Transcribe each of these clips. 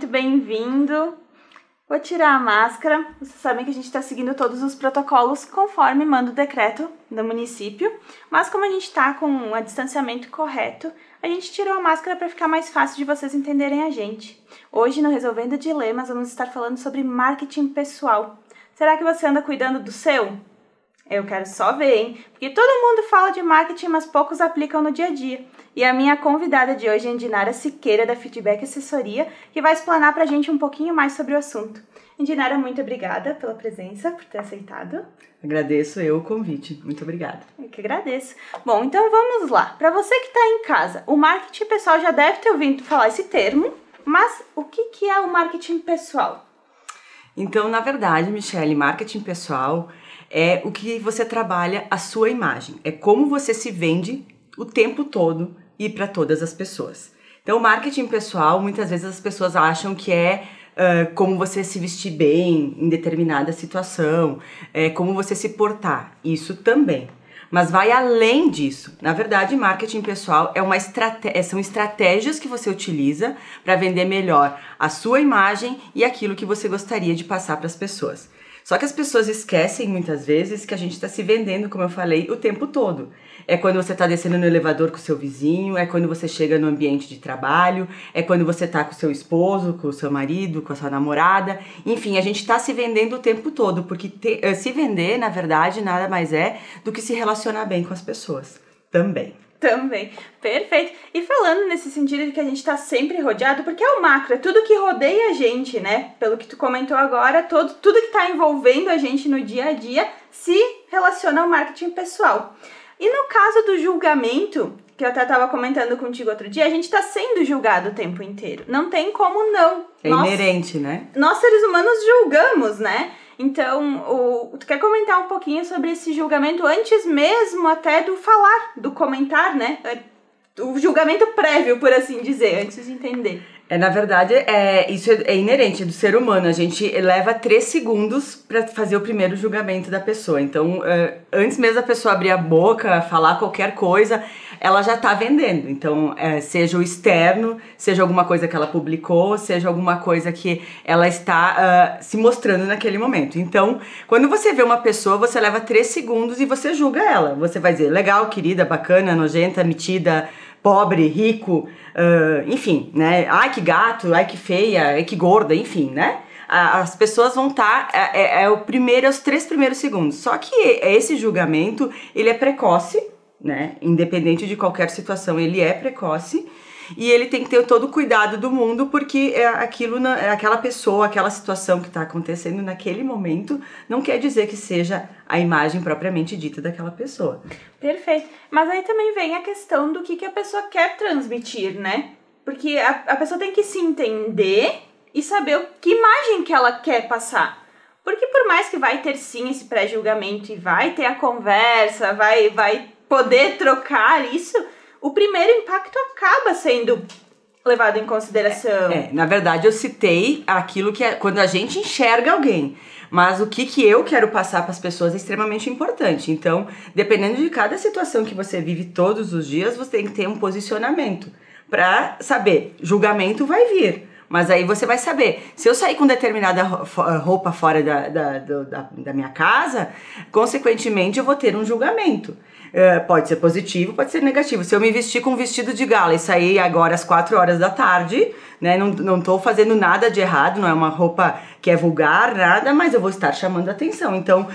bem-vindo. Vou tirar a máscara. Vocês sabem que a gente está seguindo todos os protocolos conforme manda o decreto do município. Mas como a gente está com o distanciamento correto, a gente tirou a máscara para ficar mais fácil de vocês entenderem a gente. Hoje, no Resolvendo Dilemas, vamos estar falando sobre marketing pessoal. Será que você anda cuidando do seu? Eu quero só ver, hein? Porque todo mundo fala de marketing, mas poucos aplicam no dia a dia. E a minha convidada de hoje é Indinara Siqueira, da Feedback Assessoria, que vai explanar pra gente um pouquinho mais sobre o assunto. Indinara, muito obrigada pela presença, por ter aceitado. Agradeço eu o convite. Muito obrigada. Eu que agradeço. Bom, então vamos lá. Para você que está em casa, o marketing pessoal já deve ter ouvido falar esse termo, mas o que é o marketing pessoal? Então, na verdade, Michele, marketing pessoal é o que você trabalha a sua imagem. É como você se vende o tempo todo e para todas as pessoas. Então, o marketing pessoal, muitas vezes as pessoas acham que é como você se vestir bem em determinada situação, como você se portar. Isso também. Mas vai além disso. Na verdade, marketing pessoal são estratégias que você utiliza para vender melhor a sua imagem e aquilo que você gostaria de passar para as pessoas. Só que as pessoas esquecem muitas vezes que a gente está se vendendo, como eu falei, o tempo todo. É quando você está descendo no elevador com o seu vizinho, é quando você chega no ambiente de trabalho, é quando você está com o seu esposo, com o seu marido, com a sua namorada. Enfim, a gente está se vendendo o tempo todo, porque se vender, na verdade, nada mais é do que se relacionar bem com as pessoas. Também. Perfeito. E falando nesse sentido de que a gente tá sempre rodeado, porque é o macro, é tudo que rodeia a gente, né? Pelo que tu comentou agora, tudo que tá envolvendo a gente no dia a dia se relaciona ao marketing pessoal. E no caso do julgamento, que eu até tava comentando contigo outro dia, a gente tá sendo julgado o tempo inteiro. Não tem como não. É inerente, né? Nós, seres humanos, julgamos, né? Então, tu quer comentar um pouquinho sobre esse julgamento antes mesmo até do comentar, né? O julgamento prévio, por assim dizer, antes de entender. Na verdade, isso é inerente do ser humano. A gente leva 3 segundos para fazer o primeiro julgamento da pessoa. Então, antes mesmo da pessoa abrir a boca, falar qualquer coisa, ela já está vendendo. Então, seja o externo, seja alguma coisa que ela publicou, seja alguma coisa que ela está se mostrando naquele momento. Então, quando você vê uma pessoa, você leva 3 segundos e você julga ela. Você vai dizer, legal, querida, bacana, nojenta, metida, pobre, rico, enfim, né? Ai, que gato, ai, que feia, ai, que gorda, enfim, né? As pessoas vão estar, os 3 primeiros segundos. Só que esse julgamento, ele é precoce, né? Independente de qualquer situação, ele é precoce. E ele tem que ter todo o cuidado do mundo, porque aquela pessoa, aquela situação que está acontecendo naquele momento, não quer dizer que seja a imagem propriamente dita daquela pessoa. Perfeito. Mas aí também vem a questão do que a pessoa quer transmitir, né? Porque a pessoa tem que se entender e saber que imagem que ela quer passar. Porque por mais que vai ter sim esse pré-julgamento e vai ter a conversa, vai poder trocar isso, o primeiro impacto acaba sendo levado em consideração. Na verdade, eu citei aquilo que é quando a gente enxerga alguém. Mas o que eu quero passar para as pessoas é extremamente importante. Então, dependendo de cada situação que você vive todos os dias, você tem que ter um posicionamento para saber, julgamento vai vir. Mas aí você vai saber, se eu sair com determinada roupa fora da minha casa, consequentemente eu vou ter um julgamento. Pode ser positivo, pode ser negativo. Se eu me vestir com um vestido de gala e sair agora às 4 horas da tarde, né, não tô fazendo nada de errado, não é uma roupa que é vulgar, nada, mas eu vou estar chamando a atenção. Então,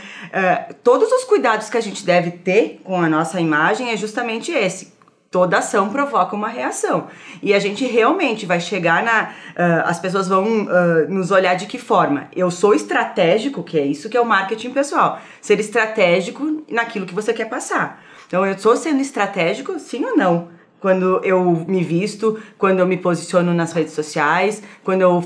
todos os cuidados que a gente deve ter com a nossa imagem é justamente esse. Toda ação provoca uma reação. E a gente realmente vai chegar as pessoas vão nos olhar de que forma? Eu sou estratégico, que é isso que é o marketing pessoal. Ser estratégico naquilo que você quer passar. Então, eu estou sendo estratégico, sim ou não? Quando eu me visto, quando eu me posiciono nas redes sociais, quando eu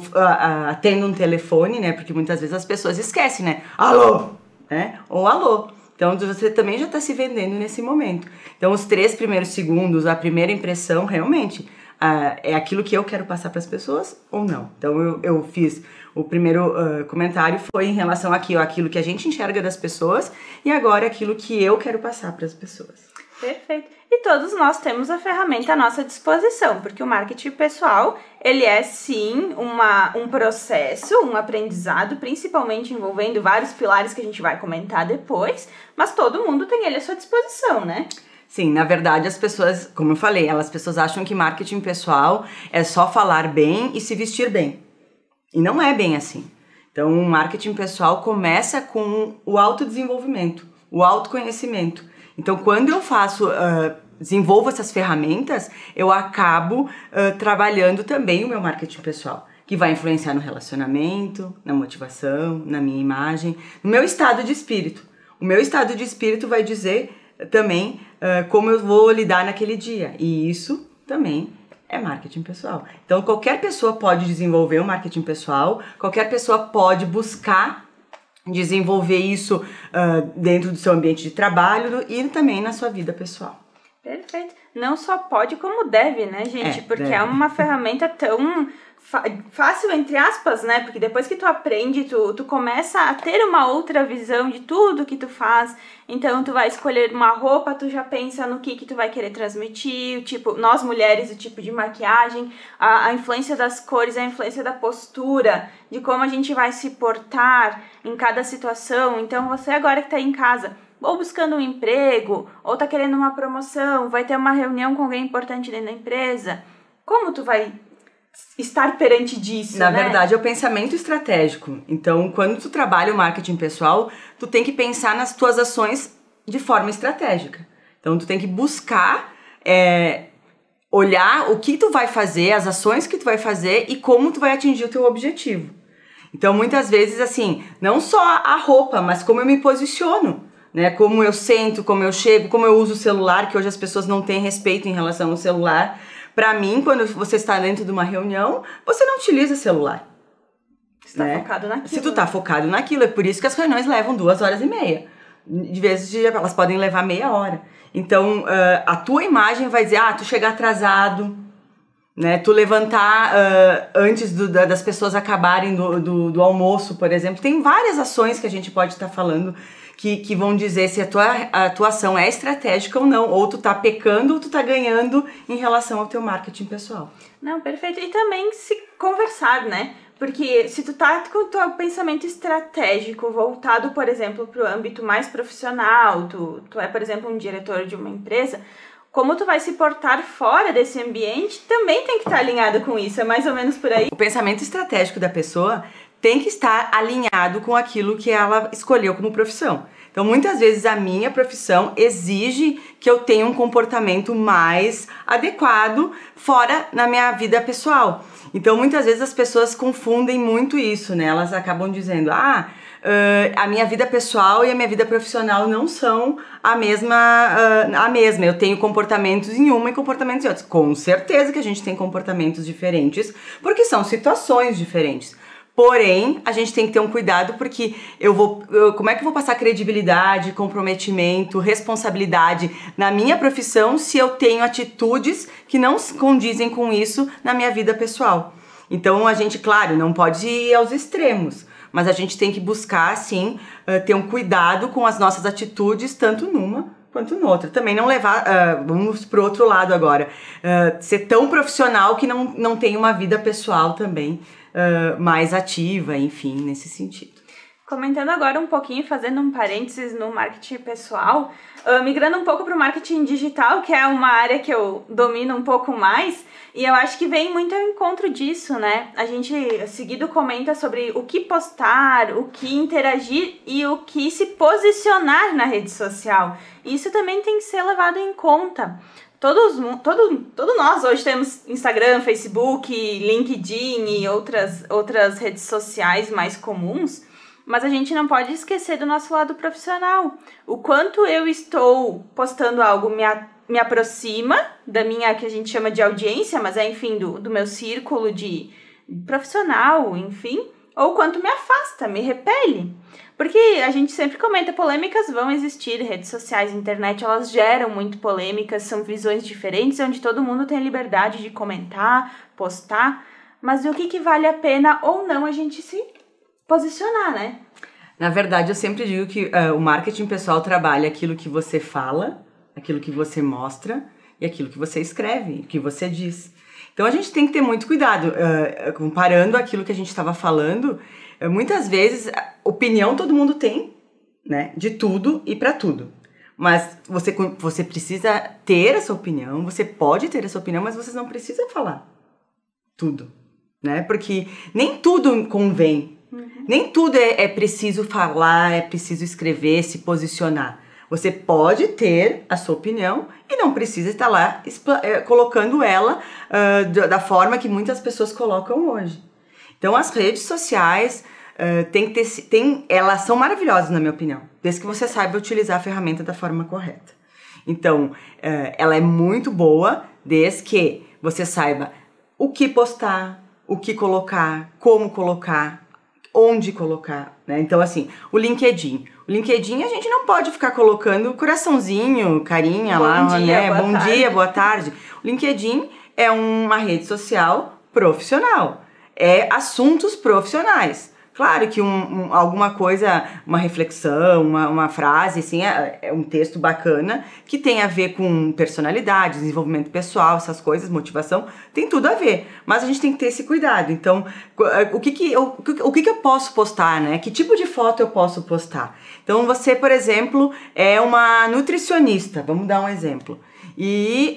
atendo um telefone, né? Porque muitas vezes as pessoas esquecem, né? Alô! Né? Ou alô! Então, você também já está se vendendo nesse momento. Então, os 3 primeiros segundos, a primeira impressão, realmente, é aquilo que eu quero passar para as pessoas ou não. Então, eu fiz o primeiro comentário, foi em relação àquilo que a gente enxerga das pessoas e agora aquilo que eu quero passar para as pessoas. Perfeito. E e todos nós temos a ferramenta à nossa disposição, porque o marketing pessoal, ele é sim um processo, um aprendizado, principalmente envolvendo vários pilares que a gente vai comentar depois, mas todo mundo tem ele à sua disposição, né? Sim, na verdade as pessoas, como eu falei, as pessoas acham que marketing pessoal é só falar bem e se vestir bem. E não é bem assim. Então, o marketing pessoal começa com o autodesenvolvimento, o autoconhecimento. Então, quando eu desenvolvo essas ferramentas, eu acabo trabalhando também o meu marketing pessoal, que vai influenciar no relacionamento, na motivação, na minha imagem, no meu estado de espírito. O meu estado de espírito vai dizer também como eu vou lidar naquele dia. E isso também é marketing pessoal. Então, qualquer pessoa pode desenvolver o marketing pessoal, qualquer pessoa pode buscar desenvolver isso dentro do seu ambiente de trabalho e também na sua vida pessoal. Perfeito. Não só pode, como deve, né, gente? Porque deve. É uma ferramenta tão fácil, entre aspas, né? Porque depois que tu aprende, tu começa a ter uma outra visão de tudo que tu faz. Então, tu vai escolher uma roupa, tu já pensa no que tu vai querer transmitir. Tipo, nós mulheres, o tipo de maquiagem, a influência das cores, a influência da postura, de como a gente vai se portar em cada situação. Então, você agora que tá em casa, ou buscando um emprego, ou tá querendo uma promoção, vai ter uma reunião com alguém importante dentro da empresa, como tu vai estar perante disso, Na né? verdade, é o pensamento estratégico. Então, quando tu trabalha o marketing pessoal, tu tem que pensar nas tuas ações de forma estratégica. Então, tu tem que buscar olhar o que tu vai fazer, as ações que tu vai fazer e como tu vai atingir o teu objetivo. Então, muitas vezes, assim, não só a roupa, mas como eu me posiciono, né? Como eu sento, como eu chego, como eu uso o celular, que hoje as pessoas não têm respeito em relação ao celular. Para mim, quando você está dentro de uma reunião, você não utiliza celular. Você está focado naquilo. Se tu tá focado naquilo, é por isso que as reuniões levam 2h30. De vezes elas podem levar meia hora. Então, a tua imagem vai dizer, tu chegar atrasado, né? Tu levantar antes das pessoas acabarem do almoço, por exemplo. Tem várias ações que a gente pode estar falando que vão dizer se a tua ação é estratégica ou não, ou tu tá pecando ou tu tá ganhando em relação ao teu marketing pessoal. Não, perfeito. E também se conversar, né? Porque se tu tá com o teu pensamento estratégico voltado, por exemplo, para o âmbito mais profissional, tu é, por exemplo, um diretor de uma empresa, como tu vai se portar fora desse ambiente também tem que estar alinhado com isso, é mais ou menos por aí. O pensamento estratégico da pessoa tem que estar alinhado com aquilo que ela escolheu como profissão. Então, muitas vezes a minha profissão exige que eu tenha um comportamento mais adequado fora na minha vida pessoal. Então, muitas vezes as pessoas confundem muito isso, né? Elas acabam dizendo, a minha vida pessoal e a minha vida profissional não são a mesma. Eu tenho comportamentos em uma e comportamentos em outra. Com certeza que a gente tem comportamentos diferentes, porque são situações diferentes. Porém, a gente tem que ter um cuidado porque como é que eu vou passar credibilidade, comprometimento, responsabilidade na minha profissão se eu tenho atitudes que não condizem com isso na minha vida pessoal? Então, a gente, claro, não pode ir aos extremos, mas a gente tem que buscar, sim, ter um cuidado com as nossas atitudes, tanto numa quanto noutra. Também não levar, vamos pro outro lado agora, ser tão profissional que não tem uma vida pessoal também mais ativa, enfim, nesse sentido. Comentando agora um pouquinho, fazendo um parênteses no marketing pessoal, migrando um pouco para o marketing digital, que é uma área que eu domino um pouco mais, e eu acho que vem muito ao encontro disso, né? A gente seguido comenta sobre o que postar, o que interagir e o que se posicionar na rede social. Isso também tem que ser levado em conta. Todos nós hoje temos Instagram, Facebook, LinkedIn e outras redes sociais mais comuns, mas a gente não pode esquecer do nosso lado profissional. O quanto eu estou postando algo me aproxima da minha, que a gente chama de audiência, mas é, enfim, do meu círculo de profissional, enfim, ou quanto me afasta, me repele. Porque a gente sempre comenta, polêmicas vão existir, redes sociais, internet, elas geram muito polêmicas, são visões diferentes, onde todo mundo tem a liberdade de comentar, postar, mas o que vale a pena ou não a gente se posicionar, né? Na verdade, eu sempre digo que o marketing pessoal trabalha aquilo que você fala, aquilo que você mostra e aquilo que você escreve, o que você diz. Então a gente tem que ter muito cuidado, comparando aquilo que a gente estava falando, muitas vezes opinião todo mundo tem, né, de tudo e para tudo. Mas você precisa ter essa opinião, você pode ter essa opinião, mas você não precisa falar tudo, né? Porque nem tudo convém, nem tudo é preciso falar, é preciso escrever, se posicionar. Você pode ter a sua opinião e não precisa estar lá colocando ela da forma que muitas pessoas colocam hoje. Então as redes sociais elas são maravilhosas, na minha opinião, desde que você saiba utilizar a ferramenta da forma correta. Então, ela é muito boa, desde que você saiba o que postar, o que colocar, como colocar, onde colocar, né? Então, assim, o LinkedIn. O LinkedIn a gente não pode ficar colocando coraçãozinho, carinha né? Bom dia, boa tarde. O LinkedIn é uma rede social profissional. É assuntos profissionais. Claro que alguma coisa, uma reflexão, uma frase, assim, é um texto bacana que tem a ver com personalidade, desenvolvimento pessoal, essas coisas, motivação, tem tudo a ver. Mas a gente tem que ter esse cuidado. Então, o que eu posso postar, né? Que tipo de foto eu posso postar? Então, você, por exemplo, é uma nutricionista, vamos dar um exemplo. E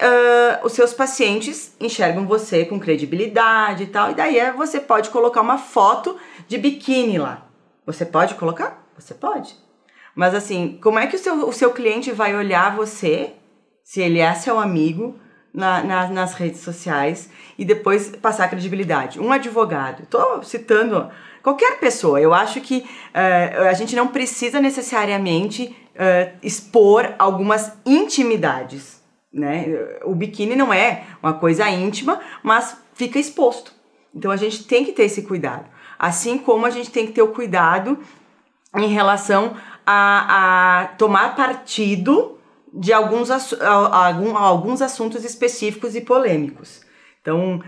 os seus pacientes enxergam você com credibilidade e tal, e daí você pode colocar uma foto de biquíni lá. Você pode colocar? Você pode. Mas assim, como é que o seu cliente vai olhar você, se ele é seu amigo, nas redes sociais e depois passar credibilidade? Um advogado, estou citando qualquer pessoa, eu acho que a gente não precisa necessariamente expor algumas intimidades, né? O biquíni não é uma coisa íntima, mas fica exposto. Então a gente tem que ter esse cuidado. Assim como a gente tem que ter o cuidado em relação a tomar partido de alguns assuntos específicos e polêmicos. Então,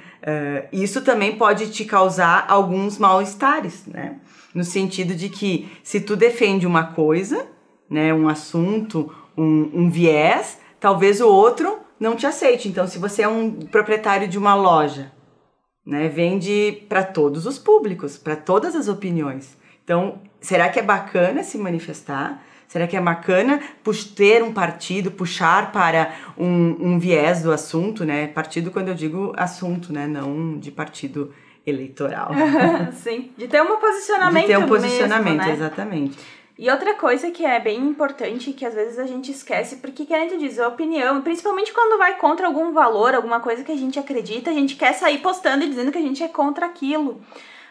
isso também pode te causar alguns mal-estares, né? No sentido de que se tu defende uma coisa, né, um assunto, um viés, talvez o outro não te aceite. Então, se você é um proprietário de uma loja, né, vende para todos os públicos, para todas as opiniões. Então, será que é bacana se manifestar? Será que é bacana ter um partido, puxar para um viés do assunto, né? Partido quando eu digo assunto, né? Não de partido eleitoral. Sim, de ter um posicionamento. De ter um posicionamento, mesmo, né? Exatamente. E outra coisa que é bem importante, que às vezes a gente esquece, porque querendo dizer a opinião, principalmente quando vai contra algum valor, alguma coisa que a gente acredita, a gente quer sair postando e dizendo que a gente é contra aquilo.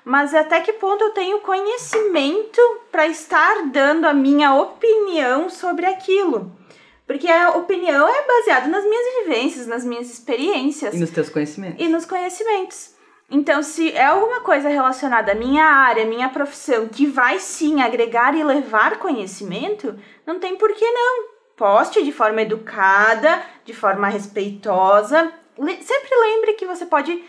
Mas até que ponto eu tenho conhecimento para estar dando a minha opinião sobre aquilo? Porque a opinião é baseada nas minhas vivências, nas minhas experiências. E nos teus conhecimentos. E nos conhecimentos. Então, se é alguma coisa relacionada à minha área, à minha profissão, que vai sim agregar e levar conhecimento, não tem por que não. Poste de forma educada, de forma respeitosa. Sempre lembre que você pode,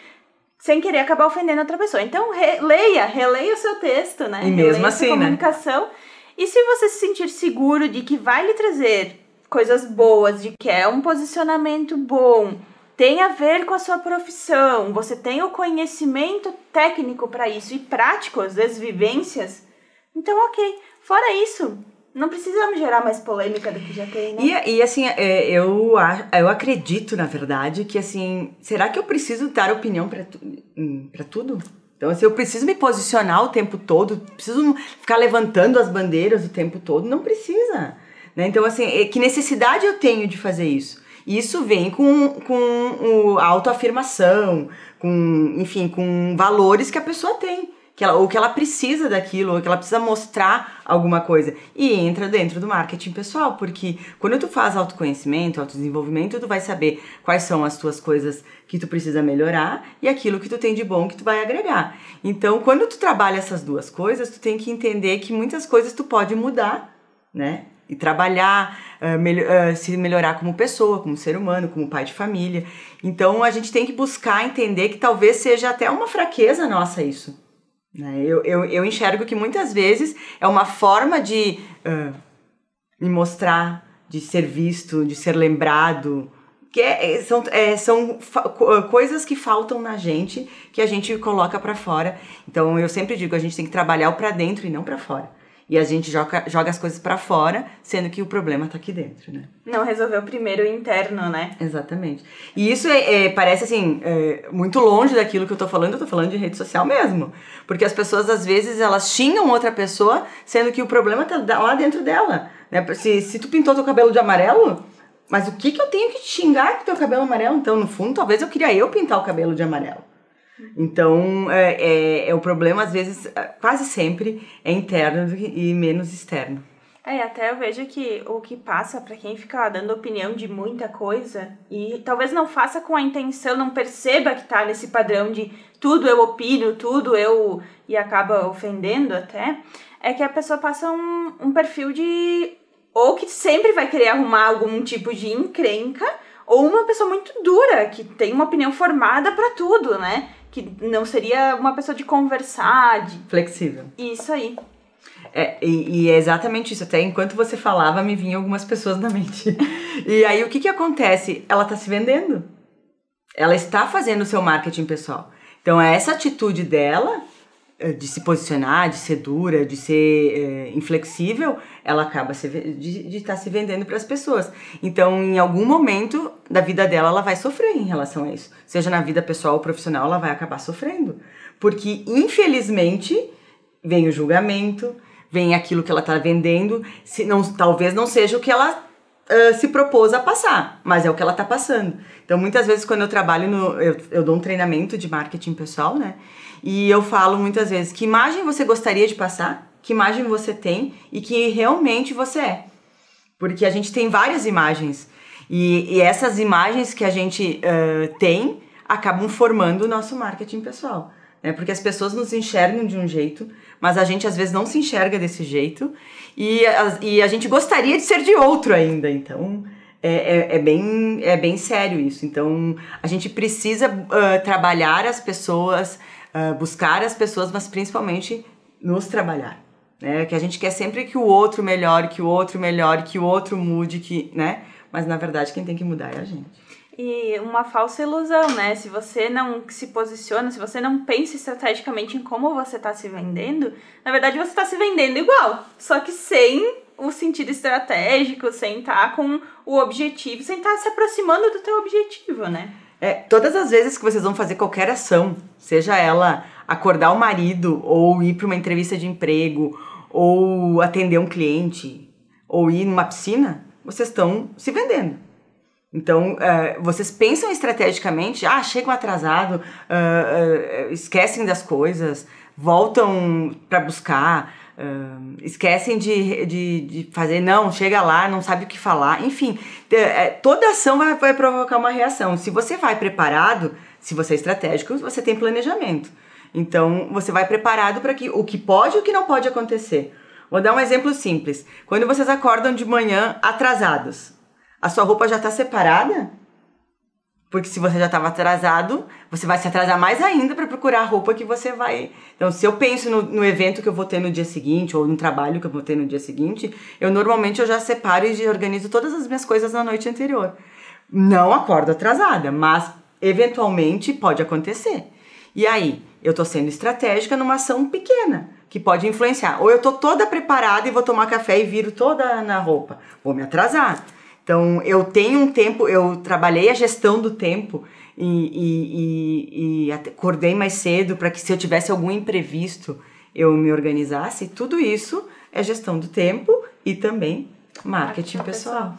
sem querer, acabar ofendendo outra pessoa. Então, releia o seu texto, né? E mesmo assim, a comunicação. Né? E se você se sentir seguro de que vai lhe trazer coisas boas, de que é um posicionamento bom, tem a ver com a sua profissão, você tem o conhecimento técnico para isso e prático, às vezes vivências, então ok. Fora isso, não precisamos gerar mais polêmica do que já tem, né? E assim, eu acredito, na verdade, que assim, será que eu preciso dar opinião para tudo? Então, assim, eu preciso me posicionar o tempo todo, preciso ficar levantando as bandeiras o tempo todo? Não precisa, né? Então, assim, que necessidade eu tenho de fazer isso? E isso vem com a autoafirmação, enfim, com valores que a pessoa tem, ou que ela precisa daquilo, ou que ela precisa mostrar alguma coisa. E entra dentro do marketing pessoal, porque quando tu faz autoconhecimento, autodesenvolvimento, tu vai saber quais são as tuas coisas que tu precisa melhorar e aquilo que tu tem de bom que tu vai agregar. Então, quando tu trabalha essas duas coisas, tu tem que entender que muitas coisas tu pode mudar, né? E trabalhar, se melhorar como pessoa, como ser humano, como pai de família. Então, a gente tem que buscar entender que talvez seja até uma fraqueza nossa isso. Né? Eu enxergo que muitas vezes é uma forma de me mostrar, de ser visto, de ser lembrado, são coisas que faltam na gente, que a gente coloca pra fora. Então eu sempre digo, a gente tem que trabalhar o pra dentro e não pra fora. E a gente joga as coisas pra fora, sendo que o problema tá aqui dentro, né? Não resolveu primeiro o interno, né? Exatamente. E isso parece, assim, muito longe daquilo que eu tô falando de rede social mesmo. Porque as pessoas, às vezes, elas xingam outra pessoa, sendo que o problema tá lá dentro dela. Né? Se tu pintou teu cabelo de amarelo, mas o que eu tenho que te xingar com teu cabelo amarelo? Então, no fundo, talvez eu queria pintar o cabelo de amarelo. Então, o problema, às vezes, quase sempre, é interno e menos externo. Até eu vejo que o que passa pra quem fica dando opinião de muita coisa e talvez não faça com a intenção, não perceba que tá nesse padrão de tudo eu opino, tudo eu... e acaba ofendendo até, é que a pessoa passa um perfil de... ou que sempre vai querer arrumar algum tipo de encrenca, ou uma pessoa muito dura, que tem uma opinião formada pra tudo, né? Que não seria uma pessoa de conversar, de... flexível. Isso aí. E é exatamente isso. Até enquanto você falava, me vinham algumas pessoas na mente. E aí, o que acontece? Ela tá se vendendo. Ela está fazendo o seu marketing pessoal. Então, essa atitude dela, de se posicionar, de ser dura, de ser inflexível, ela acaba de estar se vendendo para as pessoas. Então, em algum momento da vida dela, ela vai sofrer em relação a isso. Seja na vida pessoal ou profissional, ela vai acabar sofrendo. Porque, infelizmente, vem o julgamento, vem aquilo que ela está vendendo, talvez não seja o que ela se propôs a passar, mas é o que ela está passando. Então, muitas vezes, quando eu trabalho eu dou um treinamento de marketing pessoal, né? E eu falo muitas vezes, que imagem você gostaria de passar? Que imagem você tem e que realmente você é? Porque a gente tem várias imagens. E essas imagens que a gente tem acabam formando o nosso marketing pessoal. Porque as pessoas nos enxergam de um jeito, mas a gente às vezes não se enxerga desse jeito e a gente gostaria de ser de outro ainda. Então é bem sério isso. Então a gente precisa trabalhar as pessoas, buscar as pessoas, mas principalmente nos trabalhar. Né? Que a gente quer sempre que o outro melhore, que o outro melhore, que o outro mude, né? Mas na verdade quem tem que mudar é a gente. E uma falsa ilusão, né? Se você não se posiciona, se você não pensa estrategicamente em como você está se vendendo, na verdade você está se vendendo igual, só que sem o sentido estratégico, sem estar com o objetivo, sem estar se aproximando do teu objetivo, né? Todas as vezes que vocês vão fazer qualquer ação, seja ela acordar o marido, ou ir para uma entrevista de emprego, ou atender um cliente, ou ir numa piscina, vocês estão se vendendo. Então, vocês pensam estrategicamente, chegam atrasado, esquecem das coisas, voltam para buscar, esquecem de fazer, não, chega lá, não sabe o que falar, enfim, toda ação vai provocar uma reação. Se você vai preparado, se você é estratégico, você tem planejamento. Então, você vai preparado para o que pode e o que não pode acontecer. Vou dar um exemplo simples. Quando vocês acordam de manhã atrasados, a sua roupa já está separada? Porque se você já estava atrasado, você vai se atrasar mais ainda para procurar a roupa que você vai... Então, se eu penso no evento que eu vou ter no dia seguinte, ou no trabalho que eu vou ter no dia seguinte, normalmente eu já separo e organizo todas as minhas coisas na noite anterior. Não acordo atrasada, mas eventualmente pode acontecer. E aí, eu estou sendo estratégica numa ação pequena, que pode influenciar. Ou eu estou toda preparada e vou tomar café e viro toda na roupa. Vou me atrasar. Então, eu tenho um tempo, eu trabalhei a gestão do tempo e acordei mais cedo para que se eu tivesse algum imprevisto, eu me organizasse. Tudo isso é gestão do tempo e também marketing pessoal.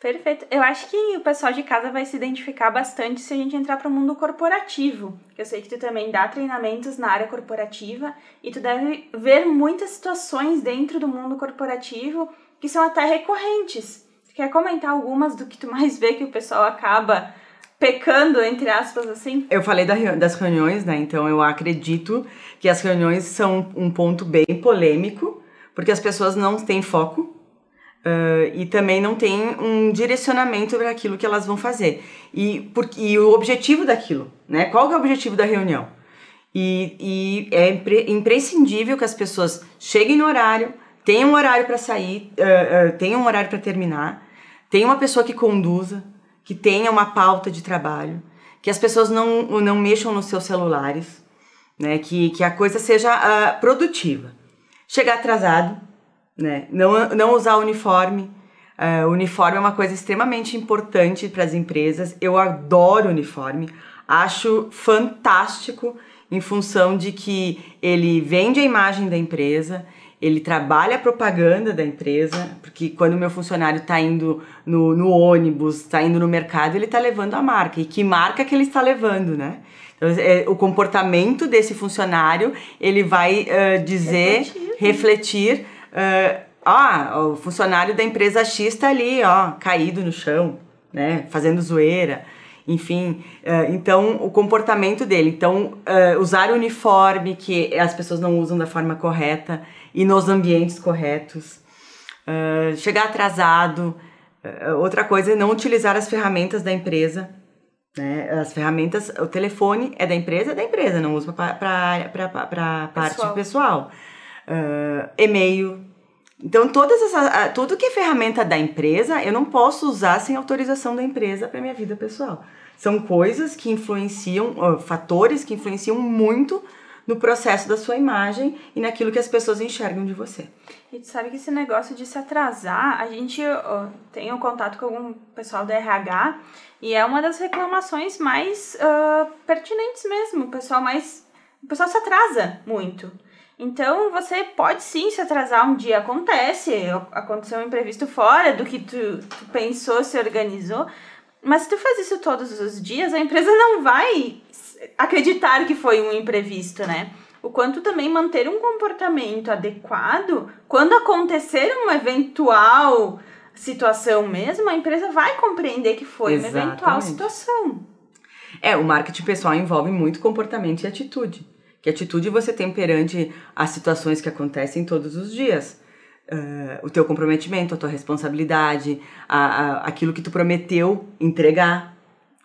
Perfeito. Eu acho que o pessoal de casa vai se identificar bastante se a gente entrar para o mundo corporativo. Eu sei que tu também dá treinamentos na área corporativa e tu deve ver muitas situações dentro do mundo corporativo que são até recorrentes. Quer comentar algumas do que tu mais vê que o pessoal acaba pecando, entre aspas, assim? Eu falei das reuniões, né? Então eu acredito que as reuniões são um ponto bem polêmico, porque as pessoas não têm foco e também não têm um direcionamento para aquilo que elas vão fazer. E o objetivo daquilo, né? Qual que é o objetivo da reunião? E é imprescindível que as pessoas cheguem no horário, tenham um horário para sair, tenham um horário para terminar, tem uma pessoa que conduza, que tenha uma pauta de trabalho, que as pessoas não mexam nos seus celulares, né? Que a coisa seja produtiva. Chegar atrasado, né? Não usar uniforme. O uniforme é uma coisa extremamente importante para as empresas. Eu adoro uniforme, acho fantástico em função de que ele vende a imagem da empresa, ele trabalha a propaganda da empresa, porque quando o meu funcionário está indo no ônibus, está indo no mercado, ele está levando a marca. E que marca que ele está levando, né? Então, o comportamento desse funcionário, ele vai refletir o funcionário da empresa X está ali, caído no chão, né? Fazendo zoeira. Enfim, então o comportamento dele. Então, usar o uniforme que as pessoas não usam da forma correta e nos ambientes corretos. Chegar atrasado. Outra coisa é não utilizar as ferramentas da empresa. Né? As ferramentas, o telefone é da empresa, não usa para parte pessoal. E-mail. Então, tudo que é ferramenta da empresa, eu não posso usar sem autorização da empresa para minha vida pessoal. São coisas que influenciam, fatores que influenciam muito no processo da sua imagem e naquilo que as pessoas enxergam de você. E tu sabe que esse negócio de se atrasar, a gente tem um contato com algum pessoal da RH e é uma das reclamações mais pertinentes mesmo. O pessoal se atrasa muito. Então, você pode sim se atrasar um dia, aconteceu um imprevisto fora do que tu pensou, se organizou, mas se tu faz isso todos os dias, a empresa não vai acreditar que foi um imprevisto, né? O quanto também manter um comportamento adequado, quando acontecer uma eventual situação mesmo, a empresa vai compreender que foi uma eventual situação. O marketing pessoal envolve muito comportamento e atitude. Que atitude você tem perante as situações que acontecem todos os dias. O teu comprometimento, a tua responsabilidade, aquilo que tu prometeu entregar,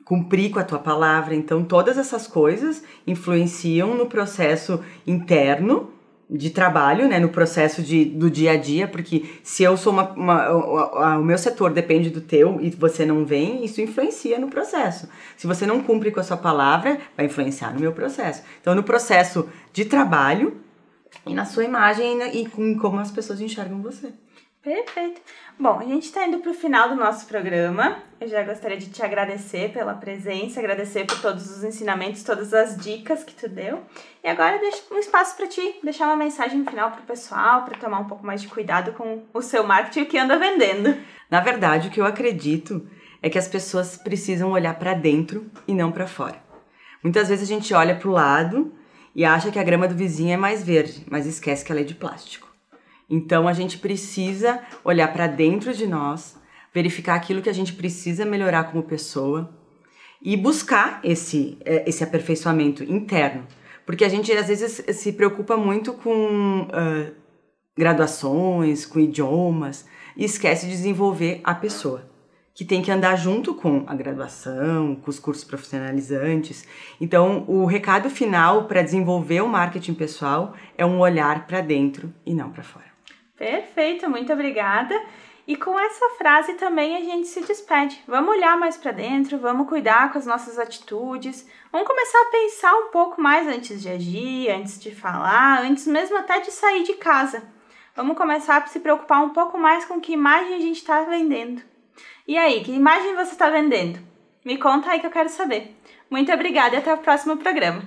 cumprir com a tua palavra. Então, todas essas coisas influenciam no processo interno de trabalho, né, no processo do dia a dia, porque se eu sou o meu setor depende do teu e você não vem, isso influencia no processo. Se você não cumpre com a sua palavra, vai influenciar no meu processo. Então, no processo de trabalho e na sua imagem e como as pessoas enxergam você. Perfeito. Bom, a gente está indo para o final do nosso programa. Eu já gostaria de te agradecer pela presença, agradecer por todos os ensinamentos, todas as dicas que tu deu. E agora deixo um espaço para ti deixar uma mensagem final para o pessoal, para tomar um pouco mais de cuidado com o seu marketing e o que anda vendendo. Na verdade, o que eu acredito é que as pessoas precisam olhar para dentro e não para fora. Muitas vezes a gente olha para o lado e acha que a grama do vizinho é mais verde, mas esquece que ela é de plástico. Então, a gente precisa olhar para dentro de nós, verificar aquilo que a gente precisa melhorar como pessoa e buscar esse aperfeiçoamento interno. Porque a gente, às vezes, se preocupa muito com graduações, com idiomas e esquece de desenvolver a pessoa, que tem que andar junto com a graduação, com os cursos profissionalizantes. Então, o recado final para desenvolver o marketing pessoal é um olhar para dentro e não para fora. Perfeito, muito obrigada. E com essa frase também a gente se despede. Vamos olhar mais para dentro, vamos cuidar com as nossas atitudes, vamos começar a pensar um pouco mais antes de agir, antes de falar, antes mesmo até de sair de casa. Vamos começar a se preocupar um pouco mais com que imagem a gente está vendendo. E aí, que imagem você está vendendo? Me conta aí que eu quero saber. Muito obrigada e até o próximo programa.